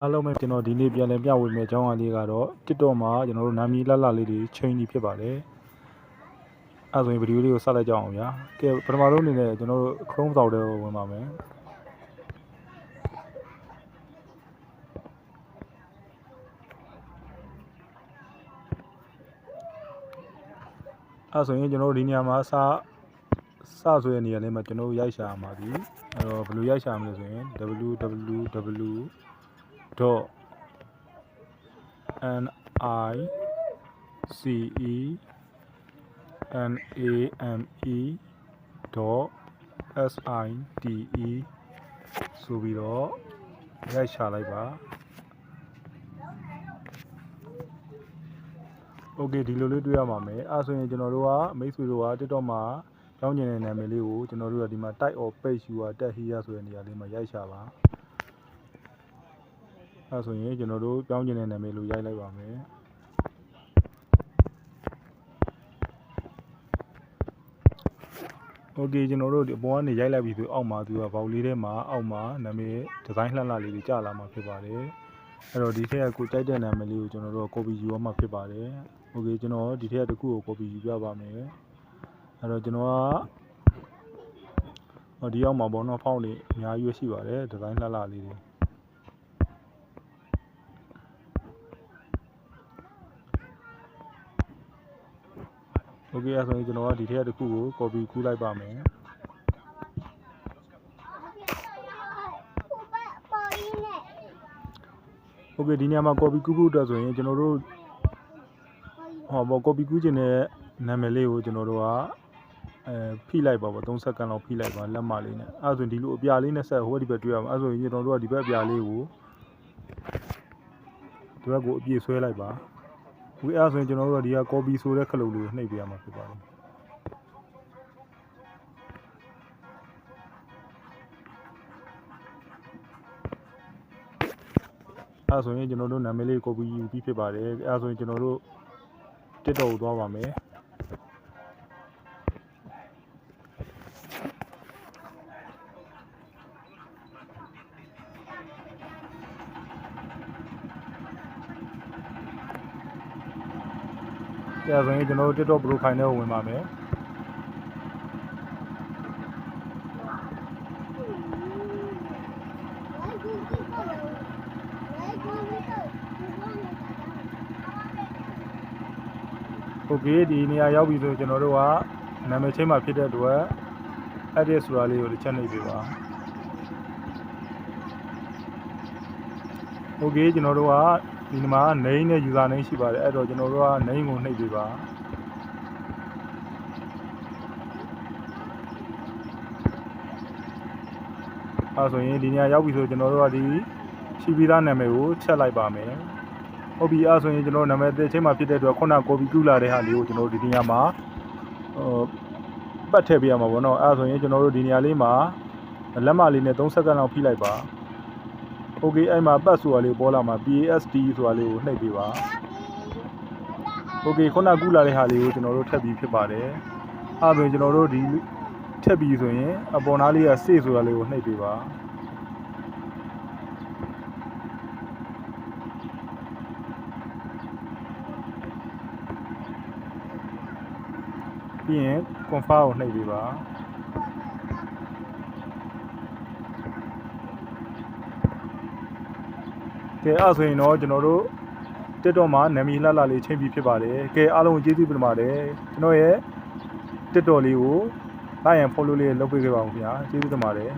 အားလုံးပဲကျွန်တော်ဒီနေ့ပြန်လည်ပြဝေမယ့်အကြောင်းအရာလေးကတော့ TikTok မှာကျွန်တော်တို့နာမည်လှလှလေးတွေချိန်နေဖြစ်ပါတယ်။အဲဆိုရင်ဗီဒီယိုလေးကိုစလိုက်ကြအောင်ဗျာ။ကဲပထမဆုံးအနေနဲ့ကျွန်တော်တို့ Chrome browser ကိုဝင်ပါမယ်။အဲဆိုရင်ကျွန်တော်တို့ဒီနေရာမှာစဆိုတဲ့နေရာလေးမှာကျွန်တော်တို့ရိုက်ရှာရမှာပြီ။အဲတော့ဘယ်လိုရိုက်ရှာမလဲဆိုရင် www.nicename.site ဆိုပြီးတော့ရိုက်ရှာလိုက်ပါโอเคဒီလိုလေးတွေ့ရမှာမယ်အဲဆိုရင်ကျွန်တော်တို့ကမိတ်ဆွေတို့က TikTok မှာကြောင်းကျင်တဲ့နာမည်လေးကိုကျွန်တော်တို့ကဒီမှာ type of page you are tag here ဆိုတဲ့နေရာလေးမှာရိုက်ရှာပါအဲဆိုရင်ကျွန်တော်တို့ကြောင်းကျင်တဲ့နာမည်လို့ရိုက်လိုက်ပါမယ်โอเคကျွန်တော်တို့ဒီအပေါ်ကနေရိုက်လိုက်ပြီဆိုအောက်မှာသူကဘောက်လေးထဲမှာအောက်မှာနာမည်ဒီဇိုင်းလှလှလေးတွေကြာလာမှာဖြစ်ပါတယ်အဲ့တော့ဒီထက်ကကိုကြိုက်တဲ့နာမည်လေးကိုကျွန်တော်တို့ copy ယူရမှာဖြစ်ပါတယ်โอเคကျွန်တော်ဒီထက်တစ်ခုကို copy ယူပြပါမယ်အဲ့တော့ကျွန်တော်ကဒီအောက်မှာပေါ့နော်ဖောင်းလေးအများကြီးရှိပါတယ်ဒီဇိုင်းလှလှလေးတွေโอเคအဲ့ဆိုရင်ကျွန်တော်ကဒီထက်တစ်ခုကို copy ကူးလိုက်ပါမယ်โอเคဒီနေရာမှာ copy ကူးဖို့အတွက်ဆိုရင်ကျွန်တော်တို့copy ကူးခြင်းတဲ့နာမည်လေးကိုကျွန်တော်တို့ကဖိလိုက်ပါပေါ့3စက္ကန့်လောက်ဖိလိုက်ပါလက်မလေးနဲ့အဲ့ဆိုရင်ဒီလိုအပြာလေးနဲ့ဆက်ဟိုဒီဘက်တွေ့ရမှာအဲ့ဆိုရင်ကျွန်တော်တို့ကဒီဘက်အပြာလေးကိုဒီဘက်ကိုအပြည့်ဆွဲလိုက်ပါဒီအဲ့ဆိုရင်ကျွန်တော်တို့ကဒီက copy ဆိုတဲ့ခလုတ်လေးကိုနှိပ်ပြရမှာဖြစ်ပါတယ်အဲ့ဆိုရင်ကျွန်တော်တို့နာမည်လေး copy ယူပြီးဖြစ်ပါတယ်အဲ့ဆိုရင်ကျွန်တော်တို့ TikTok ကိုသွားပါမယ်အဲ့ဆိုရင်ကျွန်တော်တို့ TikTok profile နဲ့ဝင်ပါမယ်โอเคဒီနေရာရောက်ပြီဆိုကျွန်တော်တို့ကနာမည်ချင်းမှာဖြစ်တဲ့အတွက် edit ဆိုတာလေးကိုတစ်ချက်နှိပ်ပေးပါโอเคကျွန်တော်တို့ကဒီမှာ name နဲ့ user name ရှိပါတယ်အဲ့တော့ကျွန်တော်တို့က name ကိုနှိပ်ပေးပါအဲ့ဆိုရင်ဒီနေရာရောက်ပြီဆိုကျွန်တော်တို့ကဒီရှိပြီးသားနာမည်ကိုချက်လိုက်ပါမယ်ဟုတ်ပြီအဲ့ဆိုရင်ကျွန်တော်နာမည်တစ်ချိန်မှာဖြစ်တဲ့အတွက်ခုန copy ကူးလာတဲ့ဟာလေးကိုကျွန်တော်တို့ဒီနေရာမှာပတ်ထည့်ပေးရမှာပေါ့နော်အဲ့ဆိုရင်ကျွန်တော်တို့ဒီနေရာလေးမှာလက်မလေးနဲ့3စက္ကန့်လောက်ဖိလိုက်ပါโอเคအဲ့မှာပတ်ဆိုတာလေးပေါ်လာမှာ PAST ဆိုတာလေးကိုနှိပ်ပေးပါโอเคခုနကူးလာတဲ့ဟာလေးကိုကျွန်တော်တို့ထပ်ပြီးဖြစ်ပါတယ်အဲ့ဆိုရင်ကျွန်တော်တို့ဒီထပ်ပြီးဆိုရင်အပေါ်နားလေးက save ဆိုတာလေးကိုနှိပ်ပေးပါပြီးရင် confirm ကိုနှိပ်ပေးပါကဲအဲ့ဆိုရင်တော့ကျွန်တော်တို့ TikTok မှာနာမည်လှလှလေးချိန်ပြီးဖြစ်ပါတယ်ကဲအားလုံးကိုကျေးဇူးတင်ပါတယ်ကျွန်တော်ရဲ့ TikTok လေးကို like and follow လေးလုပ်ပေးခဲ့ပါဦးခင်ဗျာကျေးဇူးတင်ပါတယ်